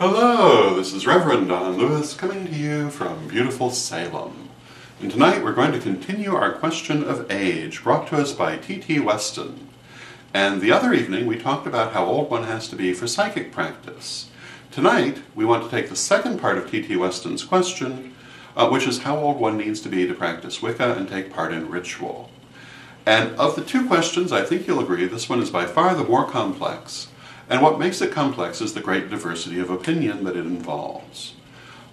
Hello, this is Reverend Don Lewis coming to you from beautiful Salem. And tonight we're going to continue our question of age, brought to us by T.T. Weston. And the other evening we talked about how old one has to be for psychic practice. Tonight we want to take the second part of T.T. Weston's question, which is how old one needs to be to practice Wicca and take part in ritual. And of the two questions, I think you'll agree this one is by far the more complex. And what makes it complex is the great diversity of opinion that it involves.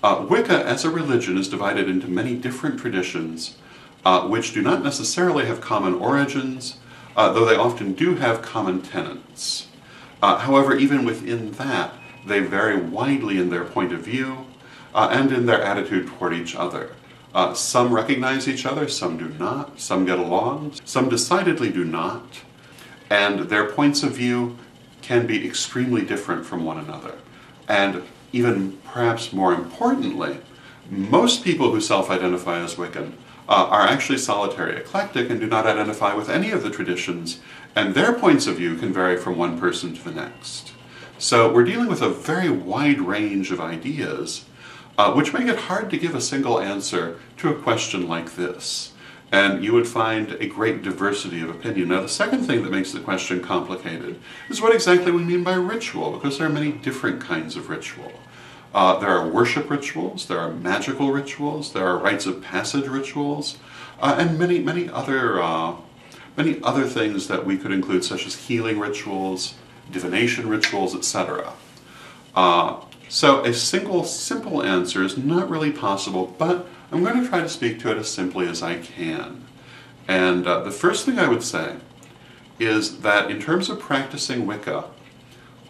Wicca as a religion is divided into many different traditions, which do not necessarily have common origins, though they often do have common tenets. However, even within that, they vary widely in their point of view and in their attitude toward each other. Some recognize each other, some do not, some get along, some decidedly do not, and their points of view can be extremely different from one another. And even perhaps more importantly, most people who self-identify as Wiccan are actually solitary eclectic and do not identify with any of the traditions, and their points of view can vary from one person to the next. So we're dealing with a very wide range of ideas, which make it hard to give a single answer to a question like this. And you would find a great diversity of opinion. Now, the second thing that makes the question complicated is what exactly we mean by ritual, because there are many different kinds of ritual. There are worship rituals, there are magical rituals, there are rites of passage rituals, and many other things that we could include, such as healing rituals, divination rituals, etc. So a single simple answer is not really possible, but I'm going to try to speak to it as simply as I can. And the first thing I would say is that in terms of practicing Wicca,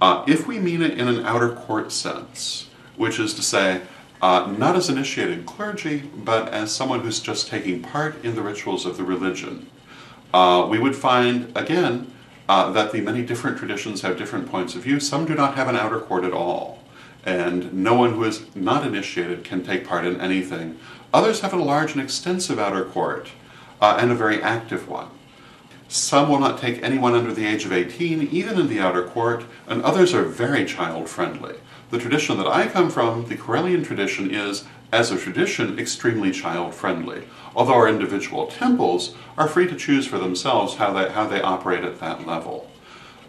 if we mean it in an outer court sense, which is to say, not as initiated clergy, but as someone who's just taking part in the rituals of the religion, we would find, again, that the many different traditions have different points of view. Some do not have an outer court at all, and no one who is not initiated can take part in anything. Others have a large and extensive outer court, and a very active one. Some will not take anyone under the age of 18, even in the outer court, and others are very child-friendly. The tradition that I come from, the Correllian tradition, is, as a tradition, extremely child-friendly, although our individual temples are free to choose for themselves how they operate at that level.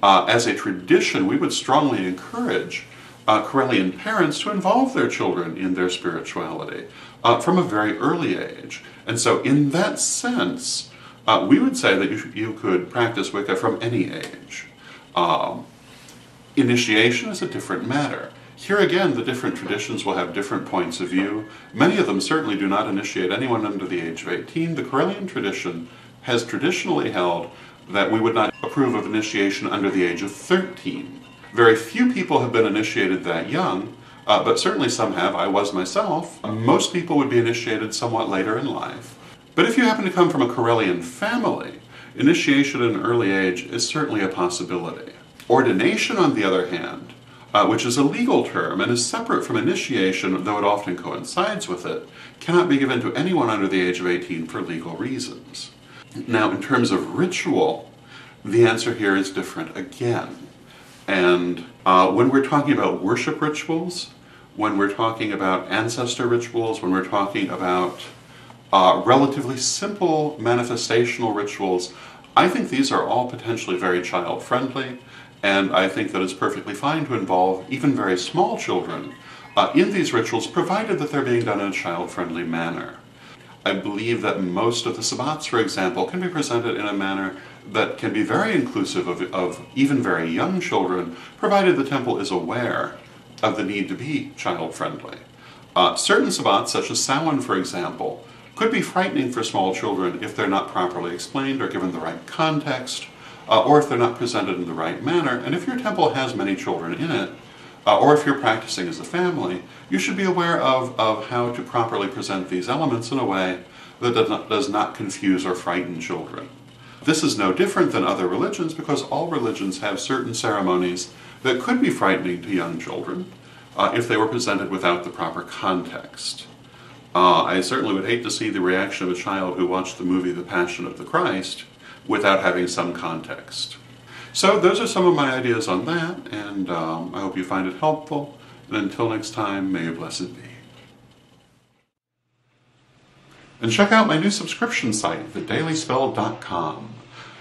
As a tradition, we would strongly encourage Correllian parents to involve their children in their spirituality from a very early age. And so in that sense, we would say that you could practice Wicca from any age. Initiation is a different matter. Here again, the different traditions will have different points of view. Many of them certainly do not initiate anyone under the age of 18. The Correllian tradition has traditionally held that we would not approve of initiation under the age of 13. Very few people have been initiated that young, but certainly some have. I was myself. Most people would be initiated somewhat later in life. But if you happen to come from a Correllian family, initiation at an early age is certainly a possibility. Ordination, on the other hand, which is a legal term and is separate from initiation, though it often coincides with it, cannot be given to anyone under the age of 18 for legal reasons. Now, in terms of ritual, the answer here is different again. And when we're talking about worship rituals, when we're talking about ancestor rituals, when we're talking about relatively simple manifestational rituals, I think these are all potentially very child-friendly, and I think that it's perfectly fine to involve even very small children in these rituals, provided that they're being done in a child-friendly manner. I believe that most of the sabbats, for example, can be presented in a manner that can be very inclusive of even very young children, provided the temple is aware of the need to be child-friendly. Certain sabbats, such as Samhain, for example, could be frightening for small children if they're not properly explained or given the right context, or if they're not presented in the right manner. And if your temple has many children in it, or if you're practicing as a family, you should be aware of how to properly present these elements in a way that does not confuse or frighten children. This is no different than other religions, because all religions have certain ceremonies that could be frightening to young children if they were presented without the proper context. I certainly would hate to see the reaction of a child who watched the movie The Passion of the Christ without having some context. So those are some of my ideas on that, and I hope you find it helpful. And until next time, may you blessed be. And check out my new subscription site, thedailyspell.com.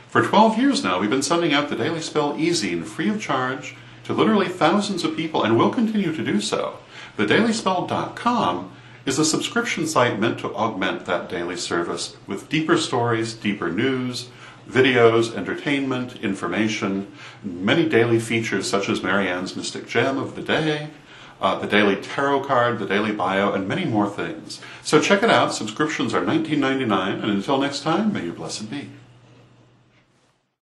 For 12 years now, we've been sending out the Daily Spell easy and free of charge to literally thousands of people, and will continue to do so. Thedailyspell.com is a subscription site meant to augment that daily service with deeper stories, deeper news, videos, entertainment, information, many daily features such as Marianne's Mystic Gem of the Day, the daily tarot card, the daily bio, and many more things. So check it out. Subscriptions are $19.99, and until next time, may you blessed be.